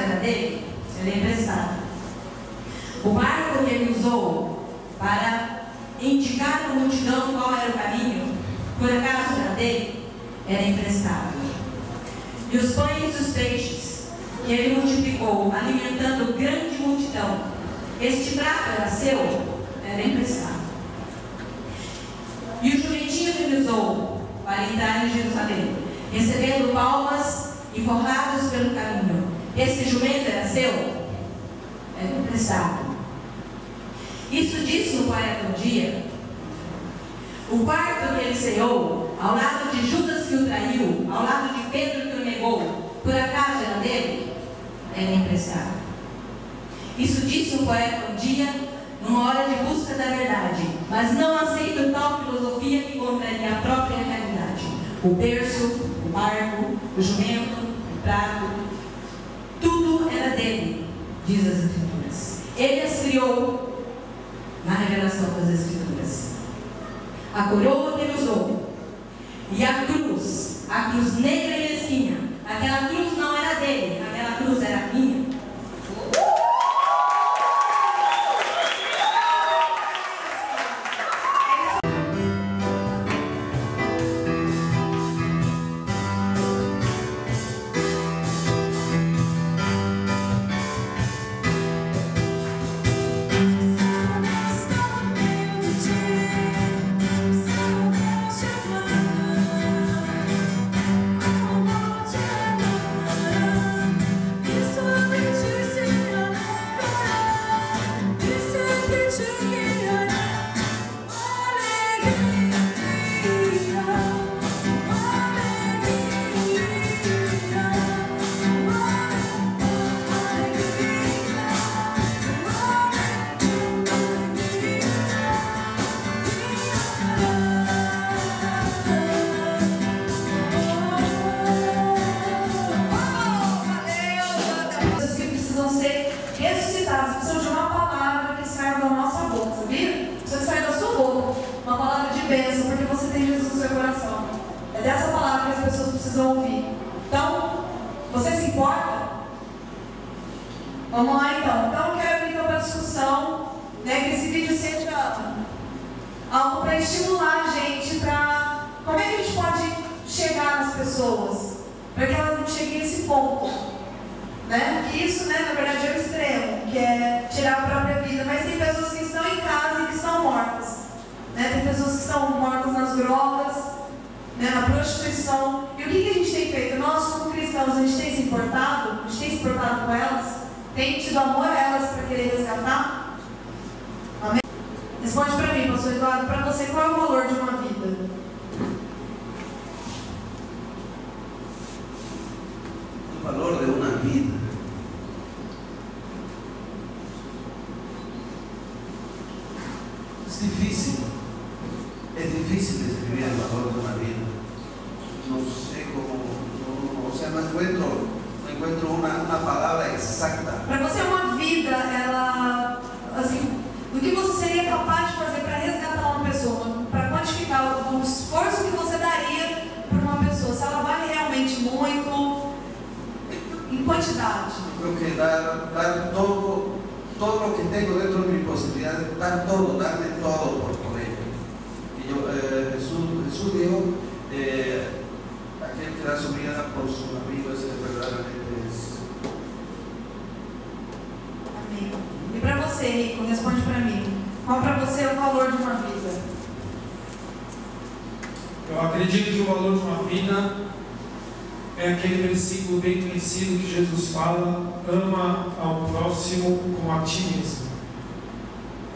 era dele, era emprestado. O barco que ele usou para indicar à multidão qual era o caminho, por acaso era dele, era emprestado. E os pães e os peixes que ele multiplicou, alimentando grande multidão, este prato era seu, era emprestado. E o jumentinho que ele usou para entrar em Jerusalém, recebendo palmas e forrados pelo caminho, esse jumento era seu, era emprestado. Isso disse o poeta um dia. O quarto que ele ceou, ao lado de Judas que o traiu, ao lado de Pedro que o negou, por acaso era dele? Era emprestado. Isso disse o poeta um dia, numa hora de busca da verdade, mas não aceito tal filosofia que contraria a própria realidade. O berço, o barco, o jumento, o prato, tudo era dele, diz as Escrituras. Ele as criou na revelação das Escrituras. A coroa que ele usou e a cruz negra e mesquinha, aquela cruz não era dele, aquela cruz era minha. Vamos lá então. Então eu quero abrir para a discussão, né, que esse vídeo seja algo para estimular a gente para como é que a gente pode chegar nas pessoas, para que elas não cheguem a esse ponto, né? Que isso, né, na verdade é o extremo, que é tirar a própria vida, mas tem pessoas que estão em casa e que estão mortas, né? Tem pessoas que estão mortas nas drogas, né, na prostituição. E o que a gente tem feito? Nós, como cristãos, a gente tem se importado? A gente tem se importado com elas? Tem tido amor a elas para querer resgatar? Amém? Responde para mim, pastor Eduardo, para você, qual é o valor de uma vida? O valor de uma vida é difícil descrever o valor de uma vida. Não sei como, o sea, não encuentro uma palavra exata. Para você, uma vida, ela, assim, do que você seria capaz de fazer para resgatar uma pessoa, para quantificar o esforço que você daria por uma pessoa, se ela vale realmente muito, em quantidade? Eu creo que dar todo o que tenho dentro de minha possibilidade, dar todo, darme todo por ele. E Jesús dijo, aquel que da su vida por sus amigos es verdaderamente es. Amém. E para você, Rico, responde para mim. Qual para você é o valor de uma vida? Eu acredito que o valor de uma vida é aquele versículo bem conhecido que Jesus fala: ama ao próximo como a ti mesmo.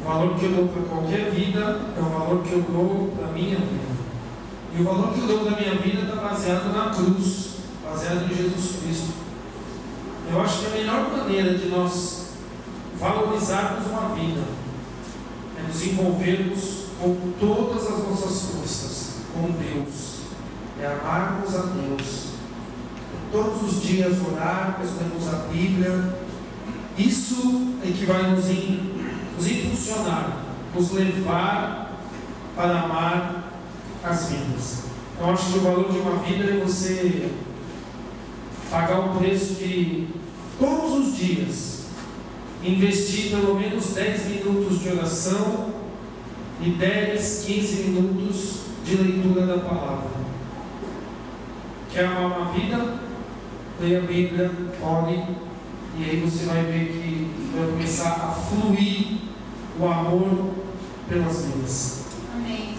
O valor que eu dou para qualquer vida é o valor que eu dou para a minha vida. E o valor que eu dou para a minha vida está baseado na cruz, baseado em Jesus Cristo. Eu acho que a melhor maneira de nós valorizarmos uma vida é nos envolvermos com todas as nossas forças com Deus, é amarmos a Deus, todos os dias orar, lermos a Bíblia. Isso é que vai nos impulsionar, nos levar para amar as vidas. Eu acho que o valor de uma vida é você pagar o preço de todos os dias, investir pelo menos 10 minutos de oração e 10, 15 minutos de leitura da palavra. Quer amar uma vida? Leia a Bíblia, ore, e aí você vai ver que vai começar a fluir o amor pelas vidas. Amém.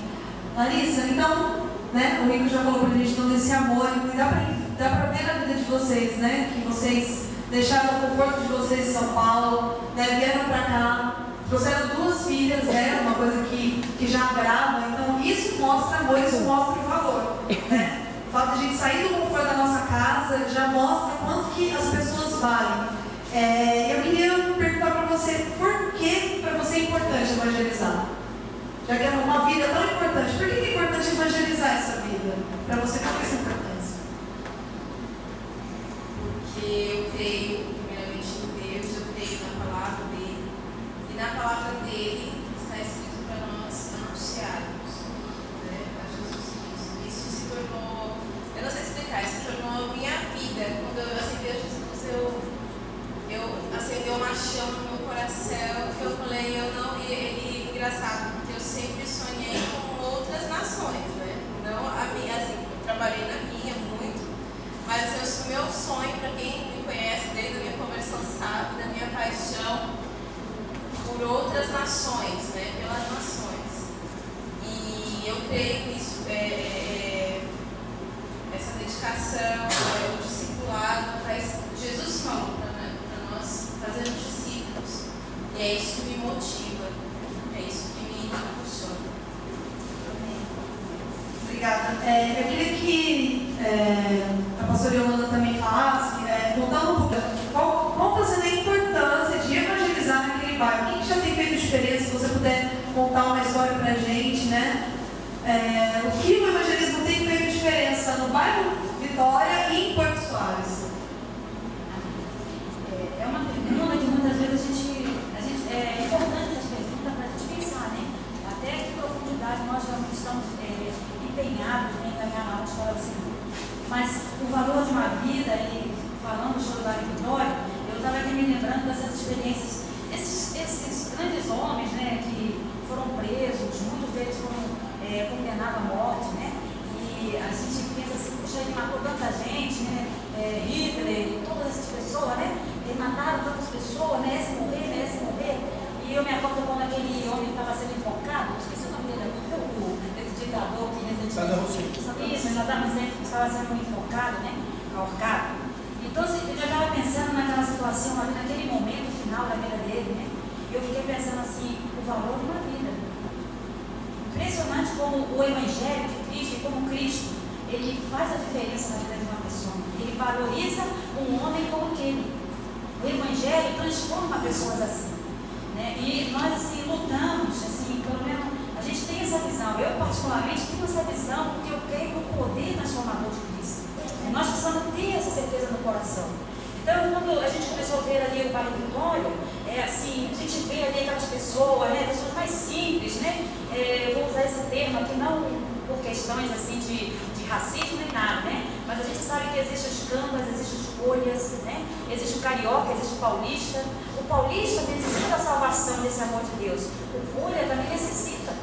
Larissa, então, né, o Rico já falou pra gente todo esse amor, e dá pra ver na vida de vocês, né, que vocês deixaram o conforto de vocês em São Paulo, né, vieram pra cá, trouxeram 2 filhas, né, uma coisa que já agrava, então isso mostra amor, isso mostra o valor, né. O fato de a gente sair do conforto da nossa casa já mostra quanto que as pessoas valem. Eu queria perguntar para você, por que para você é importante evangelizar? Já que é uma vida tão importante, por que é importante evangelizar essa vida? Para você, qual é essa importância? Porque eu creio primeiramente em Deus, eu creio na palavra dele, e na palavra dele está escrito para nós anunciarmos, né, a Jesus Cristo. Isso se tornou, eu não sei explicar, se tornou a minha vida. Quando eu aceitei a Jesus, eu acendeu uma chama no meu coração, que eu falei, engraçado, porque eu sempre sonhei com outras nações, né? Não a minha, assim, eu trabalhei na minha muito, mas o meu sonho, para quem me conhece desde a minha conversão sabe, da minha paixão por outras nações, né? Pelas nações. E eu creio nisso, essa dedicação, o discipulado, Jesus falou para nós fazermos discípulos. E é isso que me motiva, é isso que me impulsiona. Obrigada. Eu queria que a pastora Yolanda também falasse, contando um pouco, qual está sendo a importância de evangelizar naquele bairro. O que já tem feito diferença? Se você puder contar uma história para a gente, né? O que o evangelismo tem feito diferença no bairro Vitória e em Porto Soares? É uma pergunta que muitas vezes é importante essa pergunta para a gente pensar, né? Até que profundidade nós realmente estamos empenhados em ganhar na escola do Senhor. Mas o valor de uma vida, e falando sobre o bairro Vitória, eu estava aqui me lembrando dessas experiências, esses grandes homens, né, que foram presos, muitos deles foram condenados à morte, né? E a gente pensa assim, puxa, ele matou tanta gente, né? Hitler, todas essas pessoas, né? Eles mataram tantas pessoas, né? Esse morrer. E eu me acordo quando aquele homem estava sendo enforcado, esqueci o nome dele, esse ditador que recentemente. Isso, estava sendo enforcado, né? Ahorcado. Então, eu já estava pensando naquela situação ali, naquele momento final da vida dele, né? E eu fiquei pensando assim, o valor de uma vida. Impressionante como o Evangelho de Cristo e como Cristo, ele faz a diferença na vida de uma pessoa. Ele valoriza um homem como aquele. O Evangelho transforma pessoas assim, né? E nós assim lutamos, assim, pelo menos a gente tem essa visão. Eu particularmente tenho essa visão porque eu creio no poder transformador de Cristo. Nós precisamos ter essa certeza no coração. Então, quando a gente começou a ver ali o bairro Vitória, assim, a gente vê ali aquelas pessoas, né, pessoas mais simples, né? Vou usar esse termo aqui não por questões assim de racismo nem nada, né? Mas a gente sabe que existem os cambas, existem os colhas, né? Existe o carioca, existe o paulista. O paulista necessita da salvação desse amor de Deus. O colha também necessita.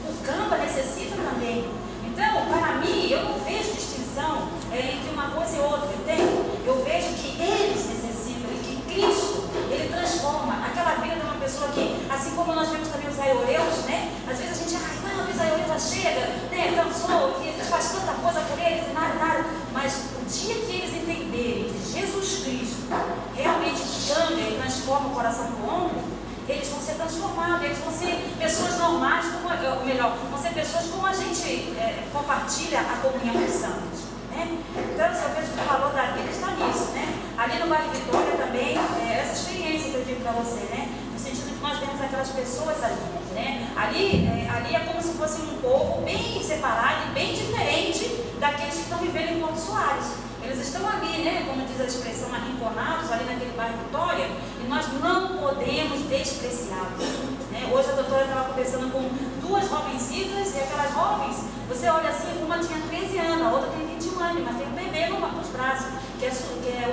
O camba necessita também. Então, para mim, eu não vejo distinção entre uma coisa e outra, entende? Eu vejo que eles necessitam e que Cristo, ele transforma aquela vida de uma pessoa que, assim como nós vemos também os aioreus, né? Às vezes a gente, os aioreus já chega, né? Cansou, que faz tanta coisa por eles e nada. Mas o dia que eles entenderem que Jesus Cristo realmente cambia e transforma o coração do homem, eles vão ser transformados, eles vão ser pessoas normais, vão ser pessoas como a gente compartilha a comunhão dos santos, né? Então, eu vejo que o valor da vida está nisso, né? Ali no bairro Vitória também, essa experiência que eu digo para você, né? No sentido que nós vemos aquelas pessoas ali, né? Ali é como se fosse um povo bem separado e bem diferente daqueles que estão vivendo em Porto Soares. Eles estão ali, né, como diz a expressão, arrinconados, ali naquele bairro Vitória, e nós não podemos despreciá-los, né? Hoje a doutora estava conversando com 2 jovencitas, e aquelas jovens, você olha assim, uma tinha 13 anos, a outra tem 21 Joane, mas tem um bebê nos braços, que é o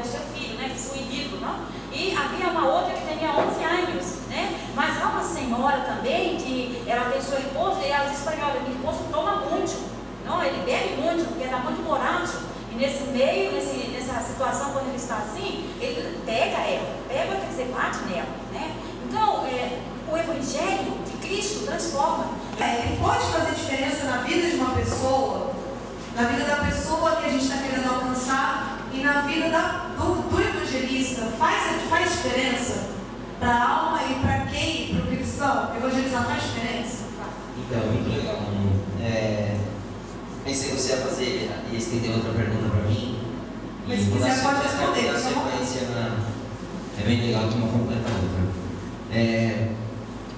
seu filho, né? Que é o Suído, não? E havia uma outra que tinha 11 anos, né? Mas há uma senhora também que ela tem seu esposo e ela diz para ele: olha, meu esposo toma muito, não? Ele bebe muito, porque está muito borracho. E nesse meio, nessa situação, quando ele está assim, ele pega ela, quer dizer, bate nela, né? Então, o Evangelho de Cristo transforma. Ele pode fazer diferença na vida de uma pessoa, na vida da pessoa que a gente está querendo alcançar e na vida do evangelista. Faz diferença para a alma e para quem? Para o cristão? Evangelizar faz diferença? Então, muito legal. Pensei que você ia estender outra pergunta para mim. Mas se quiser pode responder. Na sequência, é bem legal que uma completa a outra.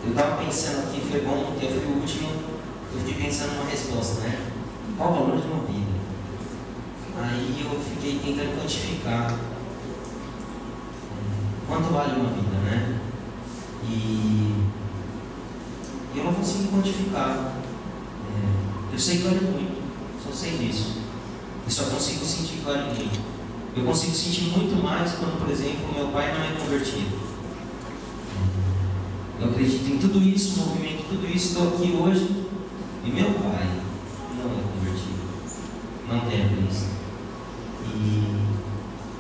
Eu estava pensando aqui, foi bom que eu fui o último, eu fiquei pensando numa resposta, né? Qual o valor de uma vida? Aí eu fiquei tentando quantificar quanto vale uma vida, né? E eu não consegui quantificar. Eu sei que vale muito, só sei disso. E só consigo sentir que vale muito. Eu consigo sentir muito mais quando, por exemplo, meu pai não é convertido. Eu acredito em tudo isso, movimento, tudo isso, estou aqui hoje e meu pai não é convertido, não tem a Cristo. E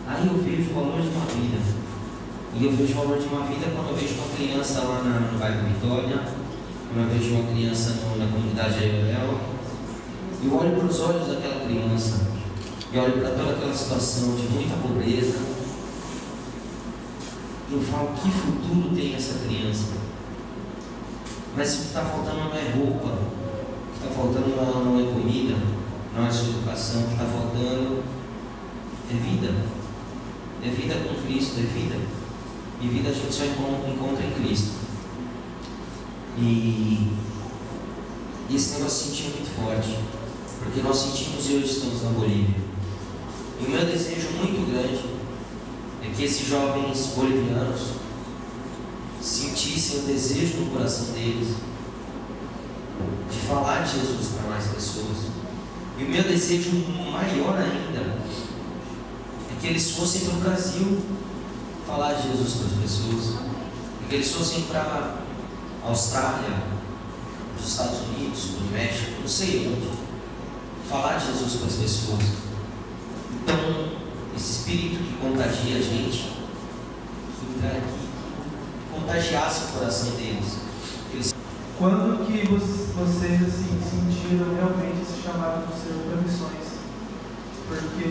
aí eu vejo o valor de uma vida. E eu vejo o valor de uma vida quando eu vejo uma criança lá no bairro Vitória, quando eu vejo uma criança na comunidade Aioel. Eu olho para os olhos daquela criança, e olho para toda aquela situação de muita pobreza. E eu falo, que futuro tem essa criança? Mas o que está faltando não é roupa, o que está faltando não é comida, não é sua educação, o que está faltando é vida. É vida com Cristo, é vida. E vida a gente só encontra em Cristo. E esse negócio sentiu muito forte, porque nós sentimos e hoje estamos na Bolívia. E o meu desejo muito grande é que esses jovens bolivianos sentissem o desejo no coração deles de falar de Jesus para mais pessoas. E o meu desejo maior ainda é que eles fossem para o Brasil falar de Jesus para as pessoas, e que eles fossem para a Austrália, para os Estados Unidos, para o México, não sei onde, falar de Jesus para as pessoas. Então, esse espírito que contagia a gente, que contagiasse o coração deles. Quando que vocês assim, sentiram realmente esse chamado do Senhor para missões? Porque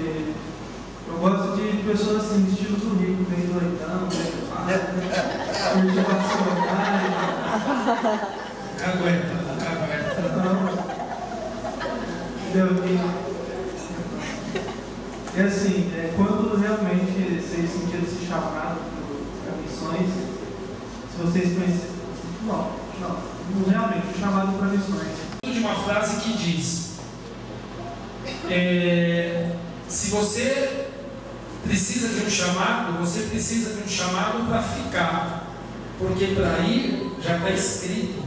eu gosto de pessoas assim, estilo do Rico, meio doidão, curte passionagem. Aguenta. E assim, quando realmente vocês sentiram esse chamado para missões, se vocês conhecem, não, realmente, o chamado para missões. De uma frase que diz: se você precisa de um chamado, você precisa de um chamado para ficar, porque para ir já está escrito.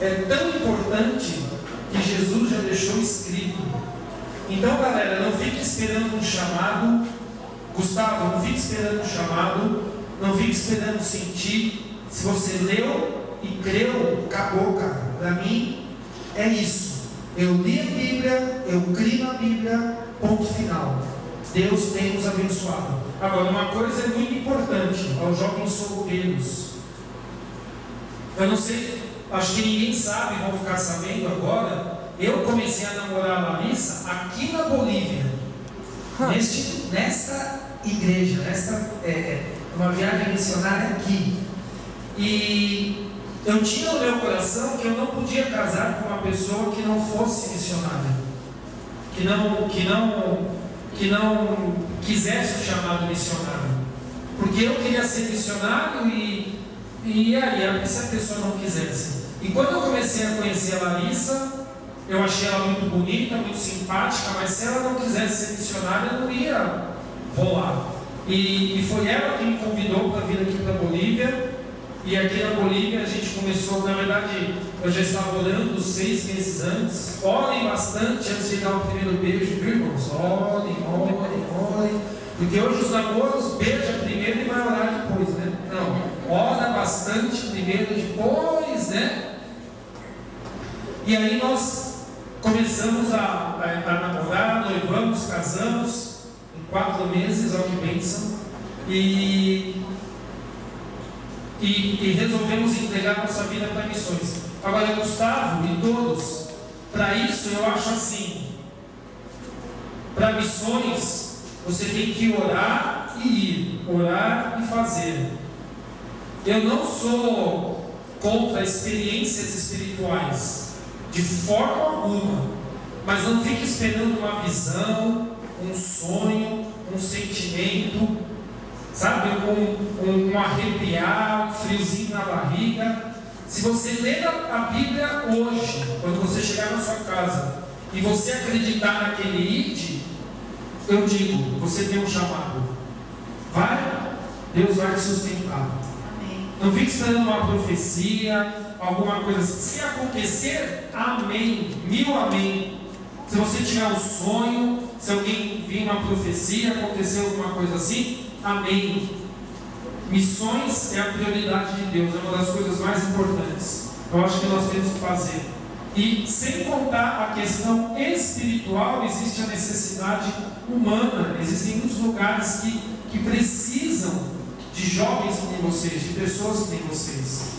É tão importante que Jesus já deixou escrito. Então, galera, não fique esperando um chamado. Gustavo, não fique esperando um chamado, não fique esperando sentir. Se você leu e creu, acabou, cara. Para mim é isso. Eu li a Bíblia, eu criei na Bíblia, ponto final. Deus tem nos abençoado. Agora, uma coisa é muito importante aos jovens solteiros. Eu não sei, acho que ninguém sabe, vão ficar sabendo agora. Eu comecei a namorar a Larissa aqui na Bolívia, nesta igreja, uma viagem missionária aqui. E eu tinha no meu coração que eu não podia casar com uma pessoa que não fosse missionária, que não quisesse o chamado missionário, porque eu queria ser missionário e aí, se a pessoa não quisesse. E quando eu comecei a conhecer a Larissa, eu achei ela muito bonita, muito simpática, mas se ela não quisesse ser missionária, não ia rolar. E foi ela que me convidou para vir aqui para a Bolívia. E aqui na Bolívia a gente começou, na verdade, eu já estava orando 6 meses antes. Orem bastante antes de dar o primeiro beijo, viu, irmãos? Orem. Porque hoje os namoros beija primeiro e vai orar depois, né? Não, ora bastante primeiro, depois, né? E aí nós começamos a namorar, noivamos, casamos em 4 meses, olha que bênção. E resolvemos entregar nossa vida para missões. Agora, Gustavo e todos, para isso eu acho assim: para missões você tem que orar e ir, orar e fazer. Eu não sou contra experiências espirituais, de forma alguma, mas não fique esperando uma visão, um sonho, um sentimento, sabe, um arrepiar, um friozinho na barriga. Se você ler a Bíblia hoje, quando você chegar na sua casa e você acreditar naquele id, eu digo, você tem um chamado. Vai, Deus vai te sustentar. Amém. Não fique esperando uma profecia, alguma coisa assim. Se acontecer, amém, 1000 amém. Se você tiver um sonho, se alguém vir uma profecia, acontecer alguma coisa assim, amém. Missões é a prioridade de Deus, é uma das coisas mais importantes. Eu acho que nós temos que fazer. E sem contar a questão espiritual, existe a necessidade humana. Existem muitos lugares que precisam de jovens como vocês, de pessoas como vocês.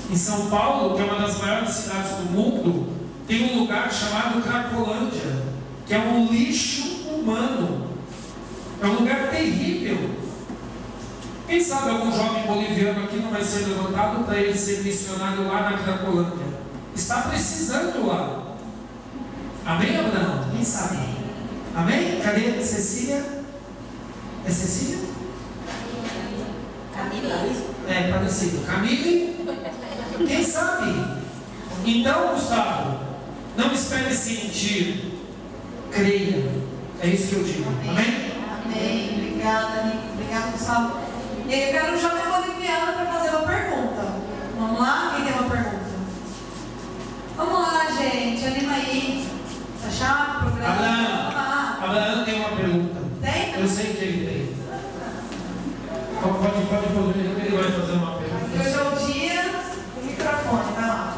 Em São Paulo, que é uma das maiores cidades do mundo, tem um lugar chamado Cracolândia, que é um lixo humano. É um lugar terrível. Quem sabe algum jovem boliviano aqui não vai ser levantado para ele ser missionário lá na Cracolândia? Está precisando lá. Amém ou não? Quem sabe? Amém? Cadê Cecília? É Cecília? Camille. É, parecido. Camille? Quem sabe? Então, Gustavo, não espere sentir. Creia. É isso que eu digo. Amém? Amém. Obrigada, Nico. Obrigada, Gustavo. E aí, eu quero um jovem boliviano para fazer uma pergunta. Vamos lá? Quem tem uma pergunta? Vamos lá, gente. Anima aí. Tá chato o programa? Vamos lá. Abraão tem uma pergunta. Tem? Eu sei que ele tem. Pode, ele vai fazer uma pergunta. Hoje é o dia do microfone. Vai lá.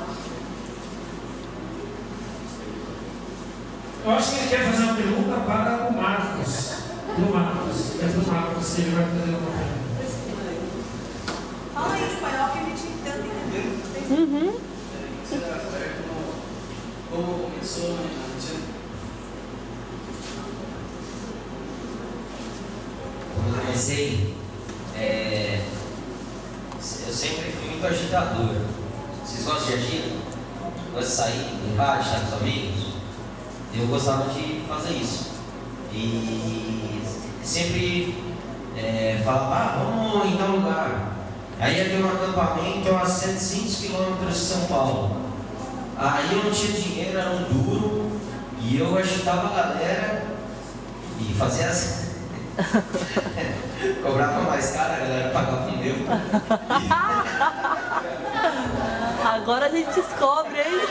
Eu acho que ele quer fazer uma pergunta para o Marcos. Do Marcos. É do Marcos que ele vai fazer uma pergunta. Fala aí em espanhol que a gente tenta entender. ¿Cómo comenzó la misión? Quando eu comecei, eu sempre fui muito agitador. Vocês gostam de agito? Gostam de sair em bar, estar com os amigos? Eu gostava de fazer isso. E sempre falava, vamos em tal lugar. Aí havia um acampamento a 700 quilômetros de São Paulo. Aí eu não tinha dinheiro, era um duro, e eu agitava a galera e fazia assim. Cobrava mais caro, a galera pagava o meu. Agora a gente descobre, hein?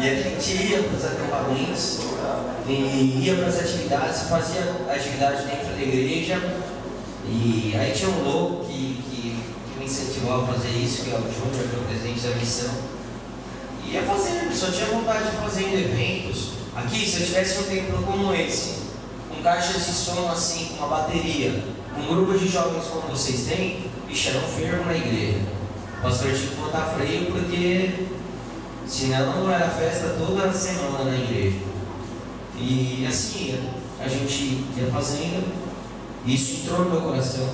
E a gente ia para os acampamentos, e ia para as atividades, fazia atividade dentro da igreja. E aí tinha um louco que me incentivava a fazer isso, que é o Júnior, que é o presidente da missão. E ia fazendo, só tinha vontade de fazer em eventos. Aqui, se eu tivesse um templo como esse, com caixas de som assim, com uma bateria, com um grupo de jovens como vocês têm, bicho, era um fervo na igreja. O pastor tinha que botar freio porque senão não era festa toda semana na igreja. E assim, a gente ia fazendo. Isso entrou no meu coração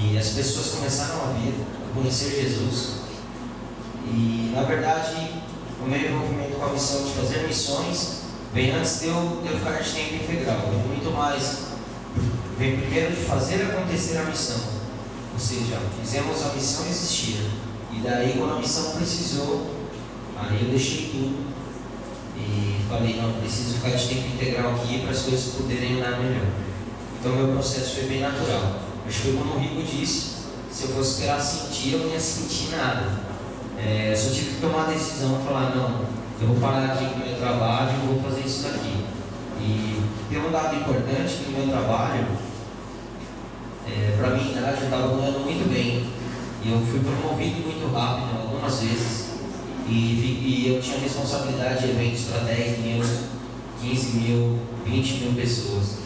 e as pessoas começaram a vir, a conhecer Jesus. E na verdade, o meu envolvimento com a missão de fazer missões vem antes de eu ficar de tempo integral. Vem muito mais, vem primeiro de fazer acontecer a missão. Ou seja, fizemos a missão existir. E daí, quando a missão precisou, aí eu deixei tudo e falei, não, preciso ficar de tempo integral aqui para as coisas poderem andar melhor. Então meu processo foi bem natural. Acho que como o Rico disse, se eu fosse esperar sentir, eu não ia sentir nada. Eu só tive que tomar a decisão e falar, não, eu vou parar aqui com o meu trabalho e vou fazer isso daqui. E tem um dado importante no meu trabalho, para mim, eu estava ganhando muito bem. E eu fui promovido muito rápido, algumas vezes. E eu tinha responsabilidade de eventos para 10 mil, 15 mil, 20 mil pessoas.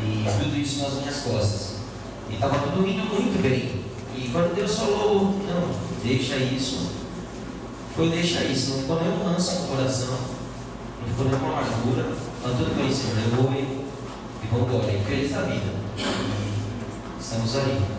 E tudo isso nas minhas costas. E estava tudo indo muito bem. E quando Deus falou, não, deixa isso, foi deixar isso. Não ficou nenhum ranço no coração, não ficou nenhuma amargura. Está tudo bem, Senhor, eu vou e vamos embora. E feliz da vida. E estamos aí.